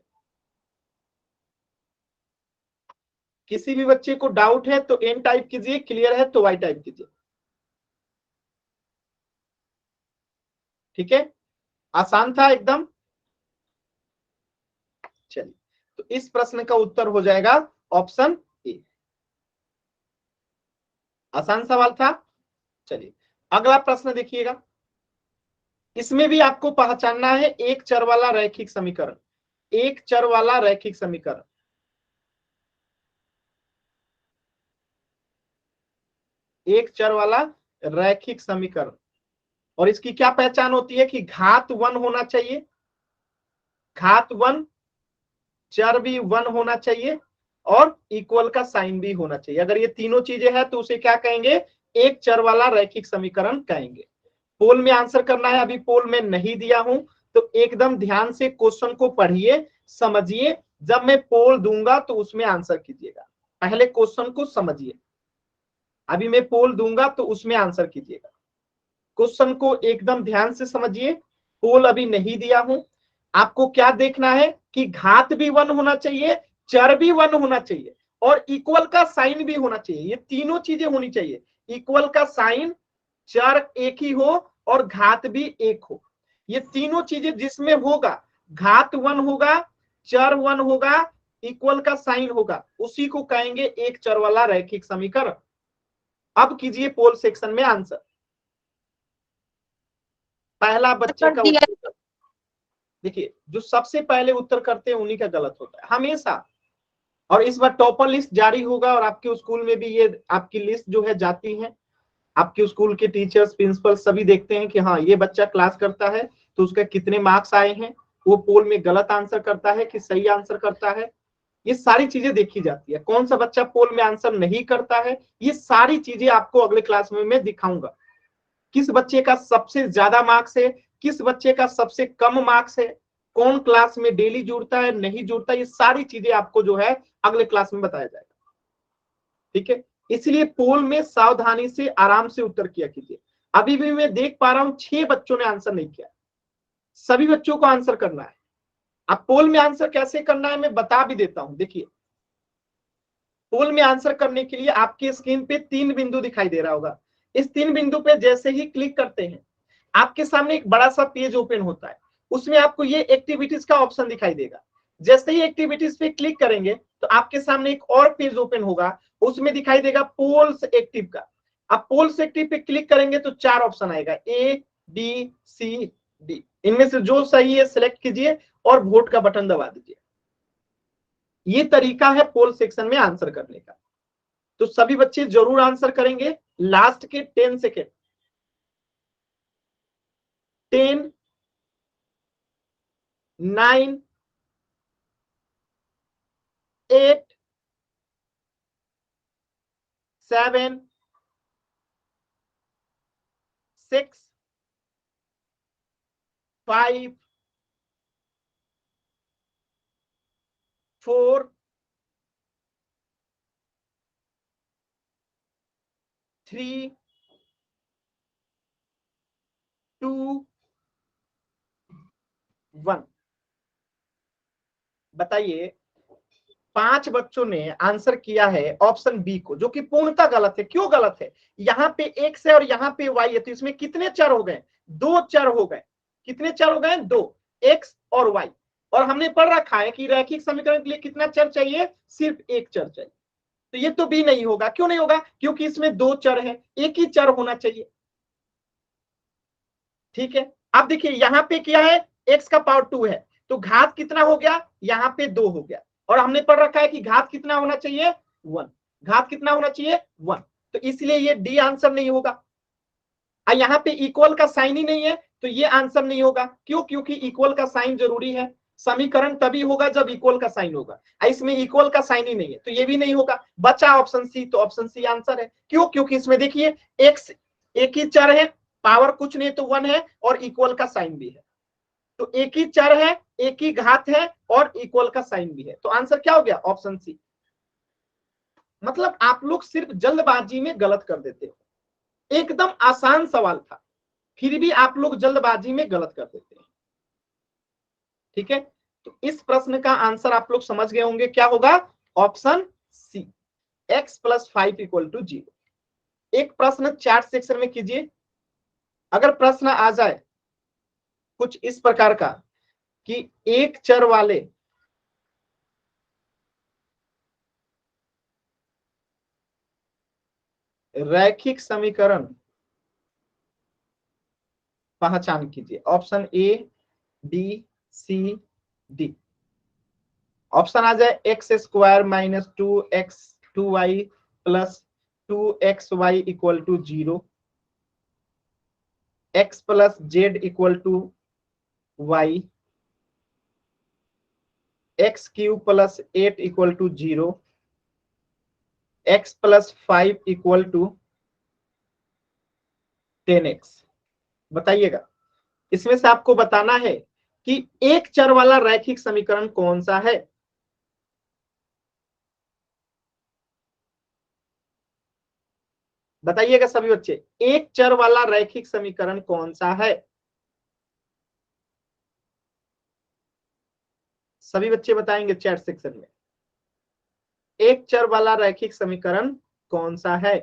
Speaker 1: किसी भी बच्चे को डाउट है तो एन टाइप कीजिए, क्लियर है तो वाई टाइप कीजिए। ठीक है, आसान था एकदम। चलिए, तो इस प्रश्न का उत्तर हो जाएगा ऑप्शन ए। आसान सवाल था। चलिए अगला प्रश्न देखिएगा, इसमें भी आपको पहचानना है एक चर वाला रैखिक समीकरण। एक चर वाला रैखिक समीकरण, एक चर वाला रैखिक समीकरण, और इसकी क्या पहचान होती है कि घात 1 होना चाहिए, घात 1, चर भी 1 होना चाहिए, और इक्वल का साइन भी होना चाहिए। अगर ये तीनों चीजें हैं तो उसे क्या कहेंगे, एक चर वाला रैखिक समीकरण कहेंगे। पोल में आंसर करना है, अभी पोल में नहीं दिया हूं तो एकदम ध्यान से क्वेश्चन को पढ़िए, समझिए, जब मैं पोल दूंगा तो उसमें आंसर कीजिएगा। पहले क्वेश्चन को समझिए, अभी मैं पोल दूंगा तो उसमें आंसर कीजिएगा। क्वेश्चन को एकदम ध्यान से समझिए, पोल अभी नहीं दिया हूं। आपको क्या देखना है कि घात भी 1 होना चाहिए, चर भी 1 होना चाहिए, और इक्वल का साइन भी होना चाहिए। ये तीनों चीजें होनी चाहिए, इक्वल का साइन, चर एक ही हो और घात भी एक हो। ये तीनों चीजें जिसमें होगा, घात 1 होगा, चर 1 होगा, इक्वल का साइन होगा, उसी को कहेंगे एक चर वाला रैखिक समीकरण। अब कीजिए पोल सेक्शन में आंसर। पहला बच्चे का उत्तर, देखिए जो सबसे पहले उत्तर करते हैं उन्हीं का गलत होता है हमेशा। और इस बार टॉपर लिस्ट जारी होगा और आपके स्कूल में भी ये आपकी लिस्ट जो है जाती है। आपके स्कूल के टीचर्स, प्रिंसिपल सभी देखते हैं कि हाँ ये बच्चा क्लास करता है तो उसका कितने मार्क्स आए हैं, वो पोल में गलत आंसर करता है कि सही आंसर करता है। ये सारी चीजें देखी जाती है। कौन सा बच्चा पोल में आंसर नहीं करता है, ये सारी चीजें आपको अगले क्लास में मैं दिखाऊंगा। किस बच्चे का सबसे ज्यादा मार्क्स है, किस बच्चे का सबसे कम मार्क्स है, कौन क्लास में डेली जुड़ता है नहीं जुड़ता, ये सारी चीजें आपको जो है अगले क्लास में बताया जाएगा। ठीक है, इसलिए पोल में सावधानी से आराम से उत्तर किया कीजिए। अभी भी मैं देख पा रहा हूं 6 बच्चों ने आंसर नहीं किया, सभी बच्चों को आंसर करना है। अब पोल में आंसर कैसे करना है मैं बता भी देता हूं। देखिए पोल में आंसर करने के लिए आपकी स्क्रीन पे 3 बिंदु दिखाई दे रहा होगा। इस 3 बिंदु पे जैसे ही क्लिक करते हैं आपके सामने एक बड़ा सा पेज ओपन होता है, उसमें आपको ये एक्टिविटीज का ऑप्शन दिखाई देगा। जैसे ही एक्टिविटीज पे क्लिक करेंगे तो आपके सामने एक और पेज ओपन होगा, उसमें दिखाई देगा पोल्स एक्टिव का। अब पोल्स एक्टिव पे क्लिक करेंगे तो 4 ऑप्शन आएगा, ए बी सी डी। इनमें से जो सही है सिलेक्ट कीजिए और वोट का बटन दबा दीजिए। ये तरीका है पोल सेक्शन में आंसर करने का। तो सभी बच्चे जरूर आंसर करेंगे। लास्ट के 10 सेकेंड, 10, 9, 8, 7, 6, 5, 4, 3, 2, 1। बताइए 5 बच्चों ने आंसर किया है ऑप्शन बी को, जो कि पूर्णतः गलत है। क्यों गलत है, यहाँ पे एक्स है और यहाँ पे वाई है, तो इसमें कितने चर हो गए, 2 चर हो गए। कितने चर हो गए, 2, एक्स और वाई। और हमने पढ़ रखा है कि रैखिक समीकरण के लिए कितना चर चाहिए, सिर्फ एक चर चाहिए। तो ये तो बी नहीं होगा। क्यों नहीं होगा, क्योंकि इसमें 2 चर है, एक ही चर होना चाहिए। ठीक है, अब देखिए यहाँ पे क्या है, x का पावर 2 है, तो घात कितना हो गया, यहाँ पे 2 हो गया। और हमने पढ़ रखा है कि घात कितना होना चाहिए, 1। घात कितना होना चाहिए, 1। तो इसलिए ये डी आंसर नहीं होगा। यहाँ पे इक्वल का साइन ही नहीं है तो ये आंसर नहीं होगा। क्यों, क्योंकि इक्वल का साइन जरूरी है। समीकरण तभी होगा जब इक्वल का साइन होगा, इसमें इक्वल का साइन ही नहीं है तो ये भी नहीं होगा। बचा ऑप्शन सी, तो ऑप्शन सी आंसर है। क्यों, क्योंकि इसमें देखिए एक्स एक ही चर है, पावर कुछ नहीं तो 1 है, और इक्वल का साइन भी है। तो एक ही चर है, एक ही घात है और इक्वल का साइन भी है, तो आंसर क्या हो गया, ऑप्शन सी। मतलब आप लोग सिर्फ जल्दबाजी में गलत कर देते हो। एकदम आसान सवाल था, फिर भी आप लोग जल्दबाजी में गलत कर देते हैं। ठीक है, तो इस प्रश्न का आंसर आप लोग समझ गए होंगे, क्या होगा, ऑप्शन सी, x+5 = 0। एक प्रश्न चैट सेक्शन में कीजिए। अगर प्रश्न आ जाए कुछ इस प्रकार का कि एक चर वाले रैखिक समीकरण पहचान कीजिए। Option A, B, C, D. Option आ जाए x square minus 2x2y plus 2xy equal to 0, x plus z equal to y, x cube plus 8 equal to 0, x plus 5 equal to 10x। बताइएगा, इसमें से आपको बताना है कि एक चर वाला रैखिक समीकरण कौन सा है। बताइएगा सभी बच्चे, एक चर वाला रैखिक समीकरण कौन सा है। सभी बच्चे बताएंगे चैट सेक्शन में, एक चर वाला रैखिक समीकरण कौन सा है।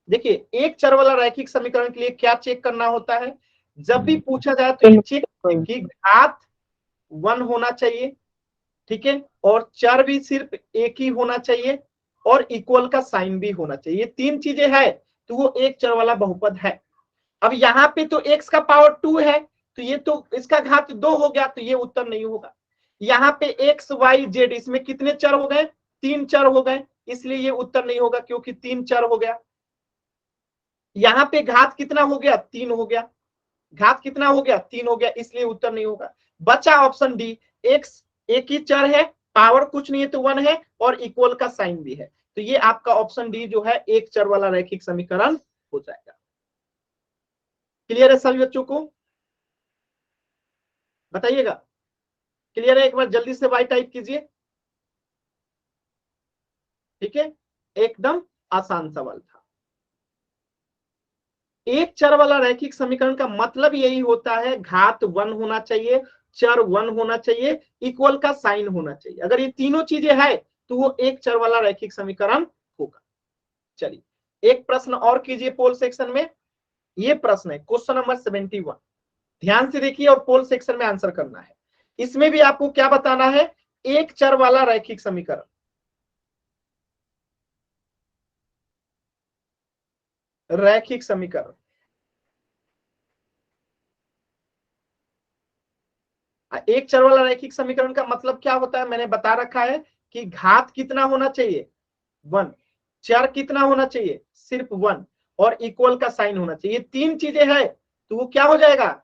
Speaker 1: देखिए, एक चर वाला रैखिक समीकरण के लिए क्या चेक करना होता है, जब भी पूछा जाए तो ये चेक कि घात 1 होना चाहिए, ठीक है, और चर भी सिर्फ एक ही होना चाहिए, और इक्वल का साइन भी होना चाहिए। ये तीन चीजें है तो वो एक चर वाला बहुपद है। अब यहाँ पे तो x का पावर 2 है, तो ये तो इसका घात 2 हो गया, तो ये उत्तर नहीं होगा। यहाँ पे x y z, इसमें कितने चर हो गए, 3 चर हो गए, इसलिए ये उत्तर नहीं होगा क्योंकि 3 चर हो गया। यहाँ पे घात कितना हो गया, 3 हो गया, घात कितना हो गया, 3 हो गया, इसलिए उत्तर नहीं होगा। बचा ऑप्शन डी, एक्स एक ही चर है, पावर कुछ नहीं है तो 1 है, और इक्वल का साइन भी है, तो ये आपका ऑप्शन डी जो है एक चर वाला रैखिक समीकरण हो जाएगा। क्लियर है सभी बच्चों को, बताइएगा क्लियर है, एक बार जल्दी से वाई टाइप कीजिए। ठीक है, एकदम आसान सवाल था। एक चर वाला रैखिक समीकरण का मतलब यही होता है, घात 1 होना चाहिए, चर 1 होना चाहिए, इक्वल का साइन होना चाहिए। अगर ये तीनों चीजें है तो वो एक चर वाला रैखिक समीकरण होगा। चलिए एक प्रश्न और कीजिए पोल सेक्शन में। ये प्रश्न है क्वेश्चन नंबर 71, ध्यान से देखिए और पोल सेक्शन में आंसर करना है। इसमें भी आपको क्या बताना है, एक चर वाला रैखिक समीकरण। रैखिक समीकरण, एक चर वाला रैखिक समीकरण का मतलब क्या होता है, मैंने बता रखा है कि घात कितना होना चाहिए, 1, चर कितना होना चाहिए, सिर्फ 1, और इक्वल का साइन होना चाहिए। तीन चीजें है तो वो क्या हो जाएगा,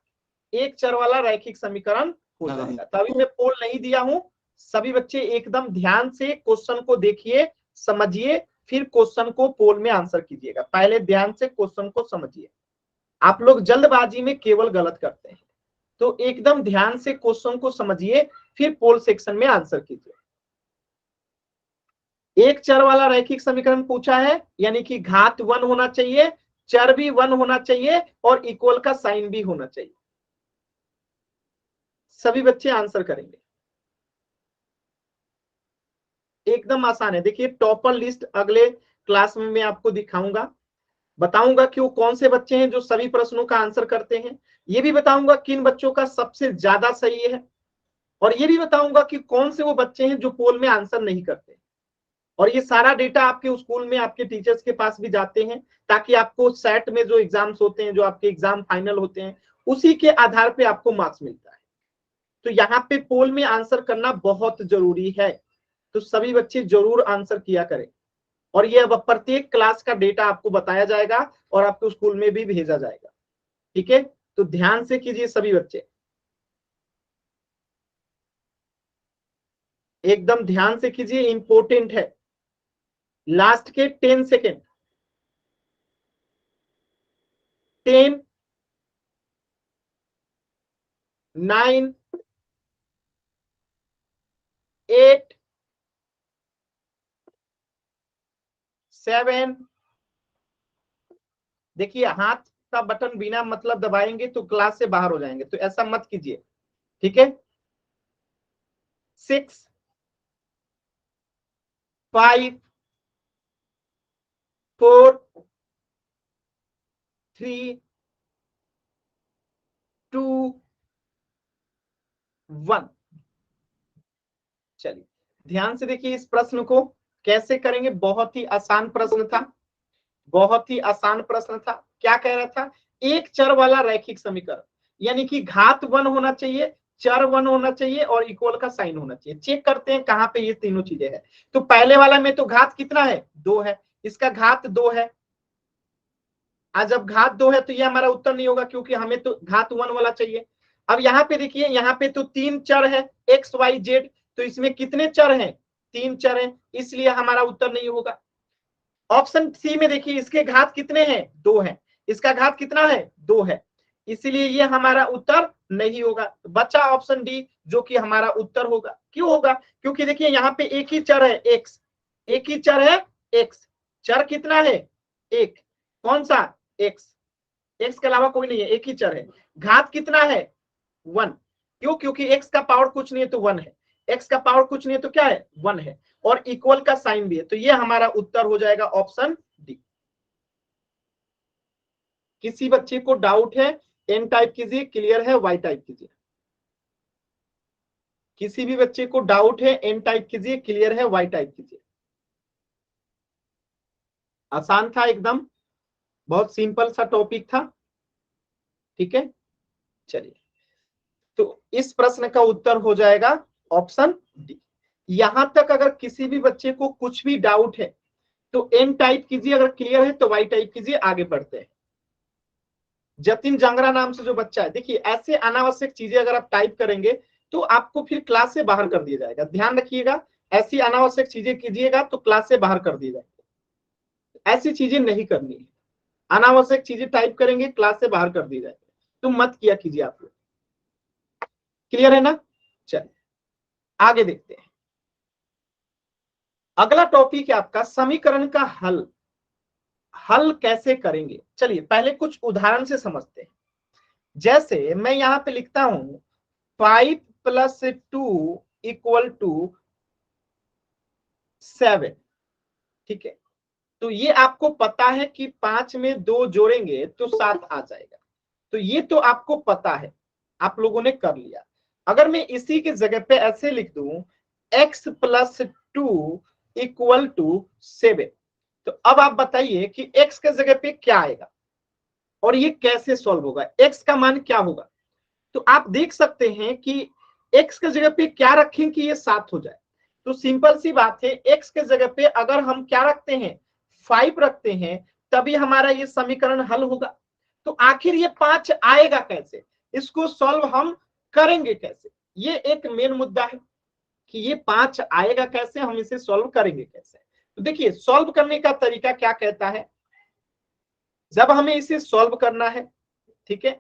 Speaker 1: एक चर वाला रैखिक समीकरण हो जाएगा। तो अभी मैं पोल नहीं दिया हूं, सभी बच्चे एकदम ध्यान से क्वेश्चन को देखिए, समझिए, फिर क्वेश्चन को पोल में आंसर कीजिएगा। पहले ध्यान से क्वेश्चन को समझिए, आप लोग जल्दबाजी में केवल गलत करते हैं, तो एकदम ध्यान से क्वेश्चन को समझिए, फिर पोल सेक्शन में आंसर कीजिए। एक चर वाला रैखिक समीकरण पूछा है, यानी कि घात 1 होना चाहिए, चर भी 1 होना चाहिए, और इक्वल का साइन भी होना चाहिए। सभी बच्चे आंसर करेंगे, एकदम आसान है। देखिए टॉपर लिस्ट अगले क्लास में मैं आपको दिखाऊंगा, बताऊंगा कि वो कौन से बच्चे हैं जो सभी प्रश्नों का आंसर करते हैं, ये भी बताऊंगा किन बच्चों का सबसे ज्यादा सही है, और ये भी बताऊंगा कि कौन से वो बच्चे हैं जो पोल में आंसर नहीं करते। और ये सारा डेटा आपके स्कूल में आपके टीचर्स के पास भी जाते हैं, ताकि आपको सेट में जो एग्जाम्स होते हैं, जो आपके एग्जाम फाइनल होते हैं, उसी के आधार पे आपको मार्क्स मिलता है। तो यहाँ पे पोल में आंसर करना बहुत जरूरी है, तो सभी बच्चे जरूर आंसर किया करें। और ये अब प्रत्येक क्लास का डेटा आपको बताया जाएगा और आपको स्कूल में भी भेजा जाएगा। ठीक है, तो ध्यान से कीजिए सभी बच्चे, एकदम ध्यान से कीजिए, इंपॉर्टेंट है। लास्ट के 10 सेकेंड, 10, 9, 8, 7। देखिए हाथ का बटन बिना मतलब दबाएंगे तो क्लास से बाहर हो जाएंगे, तो ऐसा मत कीजिए, ठीक है। 6, 5, 4, 3, 2, 1। चलिए ध्यान से देखिए इस प्रश्न को कैसे करेंगे। बहुत ही आसान प्रश्न था, बहुत ही आसान प्रश्न था। क्या कह रहा था, एक चर वाला रैखिक समीकरण, यानी कि घात 1 होना चाहिए, चर 1 होना चाहिए और इक्वल का साइन होना चाहिए। चेक करते हैं कहां पे ये तीनों चीजें हैं। तो पहले वाला में तो घात कितना है, 2 है, इसका घात 2 है। आज जब घात 2 है तो ये हमारा उत्तर नहीं होगा, क्योंकि हमें तो घात 1 वाला चाहिए। अब यहाँ पे देखिए, यहाँ पे तो 3 चर है एक्स वाई जेड, तो इसमें कितने चर हैं, 3 चर हैं, इसलिए हमारा उत्तर नहीं होगा। ऑप्शन सी में देखिए, इसके घात कितने हैं, 2 है, इसका घात कितना है, 2 है, इसलिए ये हमारा उत्तर नहीं होगा। बचा ऑप्शन डी, जो कि हमारा उत्तर होगा। क्यों होगा, क्योंकि देखिए यहाँ पे एक ही चर है एक्स, एक ही चर है एक्स, चर कितना है, एक, कौन सा, एक्स, एक्स के अलावा कोई नहीं है, एक ही चर है। घात कितना है, 1, क्यों, क्योंकि एक्स का पावर कुछ नहीं है तो 1 है, एक्स का पावर कुछ नहीं है तो क्या है, 1 है, और इक्वल का साइन भी है, तो ये हमारा उत्तर हो जाएगा ऑप्शन डी। किसी बच्चे को डाउट है, एन टाइप कीजिए, क्लियर है, वाई टाइप कीजिए। किसी भी बच्चे को डाउट है, एन टाइप कीजिए, क्लियर है, वाई टाइप कीजिए। आसान था एकदम, बहुत सिंपल सा टॉपिक था, ठीक है। चलिए, तो इस प्रश्न का उत्तर हो जाएगा ऑप्शन डी। यहां तक अगर किसी भी बच्चे को कुछ भी डाउट है तो एन टाइप कीजिए, अगर क्लियर है तो वाई टाइप कीजिए। आगे बढ़ते हैं। जतिन जांगरा नाम से जो बच्चा है, देखिए ऐसे अनावश्यक चीजें अगर आप टाइप करेंगे तो आपको फिर क्लास से बाहर कर दिया जाएगा। ध्यान रखिएगा, ऐसी अनावश्यक चीजें कीजिएगा तो क्लास से बाहर कर दिया जाएगा। ऐसी चीजें नहीं करनी है, अनावश्यक चीजें टाइप करेंगे क्लास से बाहर कर दी जाएगी, तो मत किया कीजिए आप लोग। क्लियर है ना। चलिए आगे देखते हैं। अगला टॉपिक है आपका समीकरण का हल। हल कैसे करेंगे, चलिए पहले कुछ उदाहरण से समझते हैं। जैसे मैं यहां पे लिखता हूं 5 + 2 = 7, ठीक है। तो ये आपको पता है कि 5 में 2 जोड़ेंगे तो 7 आ जाएगा, तो ये तो आपको पता है, आप लोगों ने कर लिया। अगर मैं इसी के जगह पे ऐसे लिख दूं x + 2 = 7, तो अब आप बताइए कि x के जगह पे क्या आएगा और ये कैसे सॉल्व होगा, x का मान क्या होगा। तो आप देख सकते हैं कि x के जगह पे क्या रखें कि ये 7 हो जाए। तो सिंपल सी बात है, x के जगह पे अगर हम क्या रखते हैं, 5 रखते हैं, तभी हमारा ये समीकरण हल होगा। तो आखिर ये 5 आएगा कैसे, इसको सॉल्व हम करेंगे कैसे, ये एक मेन मुद्दा है कि ये 5 आएगा कैसे, हम इसे सॉल्व करेंगे कैसे। तो देखिए सॉल्व करने का तरीका क्या कहता है, जब हमें इसे सॉल्व करना है, ठीक है,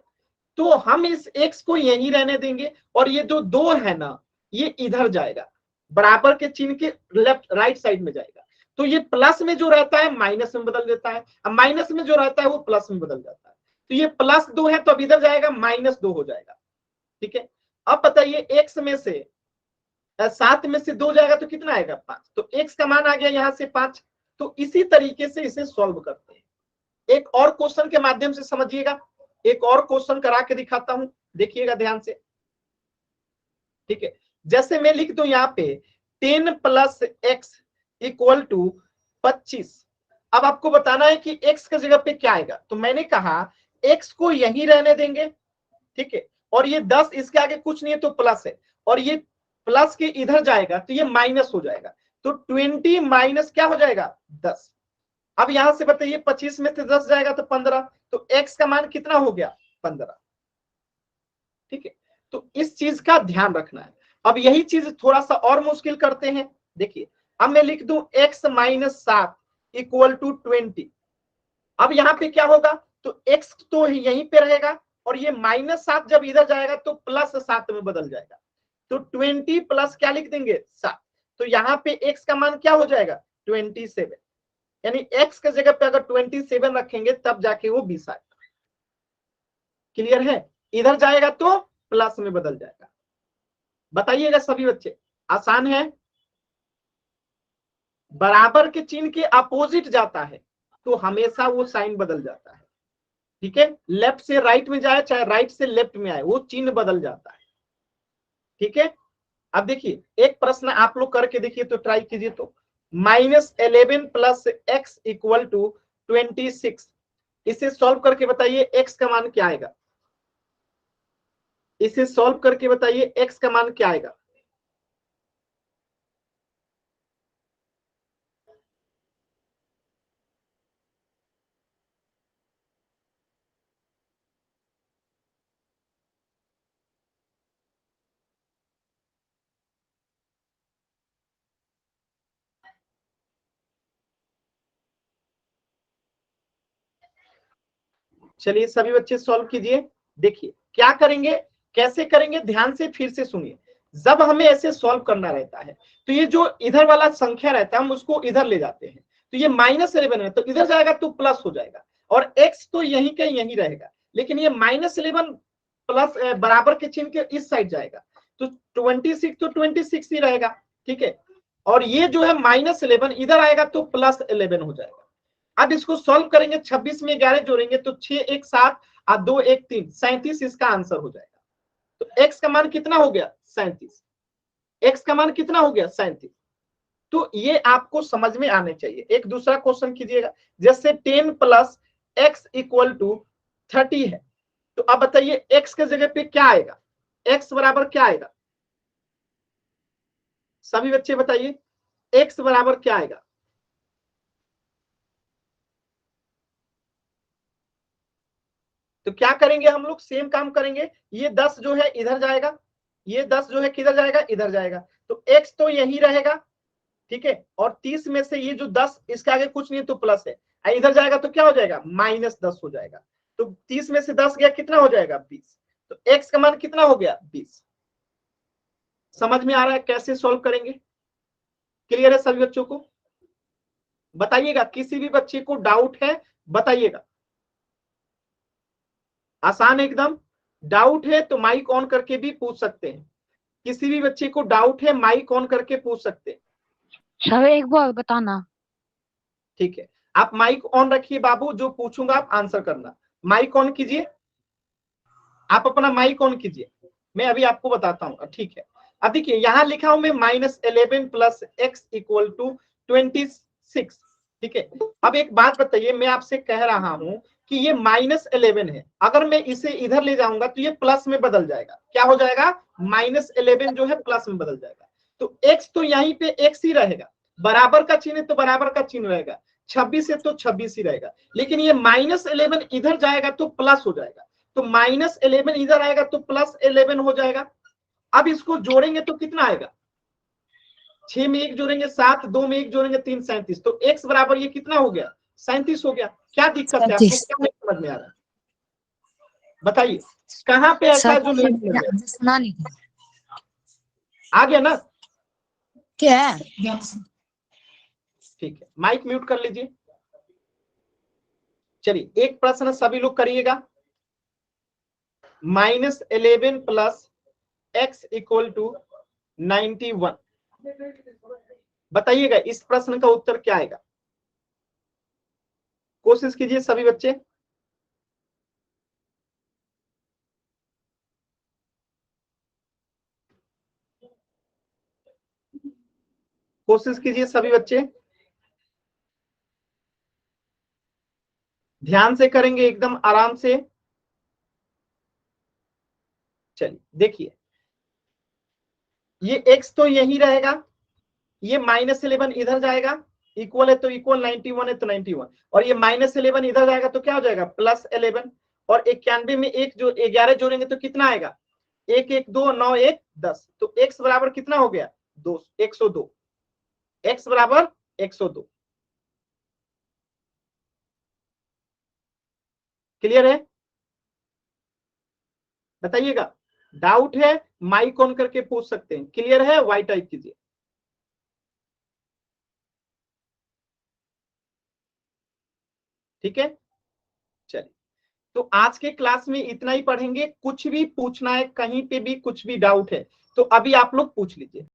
Speaker 1: तो हम इस x को यहीं रहने देंगे और ये जो 2 है ना, ये इधर जाएगा, बराबर के चिन्ह के लेफ्ट राइट साइड में जाएगा। तो ये प्लस में जो रहता है माइनस में बदल देता है, अब माइनस में जो रहता है वो प्लस में बदल जाता है। तो ये +2 है तो अब इधर जाएगा -2 हो जाएगा, ठीक है। अब बताइए x में से 7 में से 2 जाएगा तो कितना आएगा, 5, तो x का मान आ गया यहां से 5। तो इसी तरीके से इसे सॉल्व करते हैं। एक और क्वेश्चन के माध्यम से समझिएगा, एक और क्वेश्चन करा के दिखाता हूं, देखिएगा ध्यान से, ठीक है। जैसे मैं लिख दूं यहाँ पे 10 + x = 25। अब आपको बताना है कि x के जगह पे क्या आएगा, तो मैंने कहा x को यहीं रहने देंगे, ठीक है, और ये 10 इसके आगे कुछ नहीं है तो प्लस है, और ये प्लस के इधर जाएगा तो ये माइनस हो जाएगा। तो 20 माइनस क्या हो जाएगा, 10। अब यहां से बताइए 25 में से 10 जाएगा तो 15, तो x का मान कितना हो गया, 15, ठीक है। तो इस चीज का ध्यान रखना है। अब यही चीज थोड़ा सा और मुश्किल करते हैं। देखिए अब मैं लिख दूं x - 7 = 20। अब यहाँ पे क्या होगा, तो x तो यहीं पे रहेगा और ये -7 जब इधर जाएगा तो +7 में बदल जाएगा। तो 20 प्लस क्या लिख देंगे, 7। तो यहाँ पे x का मान क्या हो जाएगा, 27, यानी x के जगह पे अगर 27 रखेंगे तब जाके वो 20 आएगा। क्लियर है, इधर जाएगा तो प्लस में बदल जाएगा। बताइएगा सभी बच्चे, आसान है। बराबर के चिन्ह के अपोजिट जाता है तो हमेशा वो साइन बदल जाता है, ठीक है। लेफ्ट से राइट में जाए चाहे राइट से लेफ्ट में आए, वो चिन्ह बदल जाता है, ठीक है। अब देखिए एक प्रश्न आप लोग करके देखिए तो ट्राई कीजिए तो -11 प्लस एक्स इक्वल टू 26, इसे सॉल्व करके बताइए एक्स का मान क्या आएगा। इसे सॉल्व करके बताइए एक्स का मान क्या आएगा। चलिए सभी बच्चे सॉल्व कीजिए। देखिए क्या करेंगे, कैसे करेंगे, ध्यान से फिर से सुनिए। जब हमें ऐसे सॉल्व करना रहता है तो ये जो इधर वाला संख्या रहता है हम उसको इधर ले जाते हैं, तो ये -11 है तो इधर जाएगा तो प्लस हो जाएगा, और x तो यहीं का यहीं रहेगा, लेकिन ये -11 प्लस बराबर के चिन्ह के इस साइड जाएगा, तो 26 तो 26 ही रहेगा। ठीक है, और ये जो है -11 इधर आएगा तो +11 हो जाएगा। अब इसको सॉल्व करेंगे, 26 में 11 जोड़ेंगे तो 6 1 7 और 2 1 3, 37 इसका आंसर हो जाएगा। तो x का मान कितना हो गया 37, x का मान कितना हो गया 37। तो ये आपको समझ में आने चाहिए। एक दूसरा क्वेश्चन कीजिएगा, जैसे 10 प्लस x इक्वल टू 30 है, तो अब बताइए x के जगह पे क्या आएगा, x बराबर क्या आएगा, सभी बच्चे बताइए x बराबर क्या आएगा। तो क्या करेंगे हम लोग, सेम काम करेंगे, ये 10 जो है इधर जाएगा, ये 10 जो है किधर जाएगा, इधर जाएगा, तो x तो यही रहेगा। ठीक है, और 30 में से ये जो 10 इसके आगे कुछ नहीं तो प्लस है, इधर जाएगा तो क्या हो जाएगा -10 हो जाएगा, तो 30 में से 10 गया कितना हो जाएगा 20, तो x का मान कितना हो गया 20। समझ में आ रहा है कैसे सॉल्व करेंगे, क्लियर है सभी बच्चों को। बताइएगा किसी भी बच्चे को डाउट है बताइएगा, आसान एकदम। डाउट है तो माइक ऑन करके भी पूछ सकते हैं, किसी भी बच्चे को डाउट है माइक ऑन करके पूछ सकते हैं।
Speaker 3: सर एक बार बताना।
Speaker 1: ठीक है, आप माइक ऑन रखिए बाबू, जो पूछूंगा आप आंसर करना। माइक ऑन कीजिए, आप अपना माइक ऑन कीजिए, मैं अभी आपको बताता हूँ। ठीक है, अब देखिए यहां लिखा हूं मैं -11 प्लस एक्स इक्वल टू 26। ठीक है, अब एक बात बताइए, मैं आपसे कह रहा हूं कि ये -11 है, अगर मैं इसे इधर ले जाऊंगा तो ये प्लस में बदल जाएगा। क्या हो जाएगा, -11 जो है प्लस में बदल जाएगा, तो x तो यहीं पे x ही रहेगा, बराबर का चिन्ह है तो बराबर का चिन्ह रहेगा, 26 है तो 26 ही रहेगा, लेकिन ये -11 इधर जाएगा तो प्लस हो जाएगा, तो -11 इधर आएगा तो +11 हो जाएगा। अब इसको जोड़ेंगे तो कितना आएगा, 6 में 1 जोड़ेंगे 7, 2 में 1 जोड़ेंगे 3, 37, तो x बराबर ये कितना हो गया 37 हो गया। क्या दिक्कत है आपको, क्या नहीं समझ में आ रहा है बताइए, कहाँ पे ऐसा जो नहीं समझ में
Speaker 3: सुना नहीं
Speaker 1: आ गया ना।
Speaker 3: क्या है?
Speaker 1: ठीक है, माइक म्यूट कर लीजिए। चलिए एक प्रश्न सभी लोग करिएगा, -11 प्लस एक्स इक्वल टू 91, बताइएगा इस प्रश्न का उत्तर क्या आएगा, कोशिश कीजिए सभी बच्चे। कोशिश कीजिए सभी बच्चे, ध्यान से करेंगे एकदम आराम से। चलिए देखिए, ये x तो यही रहेगा, ये -11 इधर जाएगा, इक्वल है तो इक्वल, 91 है तो 91, और ये -11 इधर जाएगा तो क्या हो जाएगा +11, और 91 में 1 जो 11 जोड़ेंगे तो कितना आएगा 1 1 2 9 1 10, तो x बराबर कितना हो गया 2, 102, x बराबर 102। क्लियर है, बताइएगा, डाउट है माइक ऑन करके पूछ सकते हैं, क्लियर है वाई टाइप कीजिए। ठीक है, चलिए तो आज के क्लास में इतना ही पढ़ेंगे, कुछ भी पूछना है कहीं पे भी कुछ भी डाउट है तो अभी आप लोग पूछ लीजिए।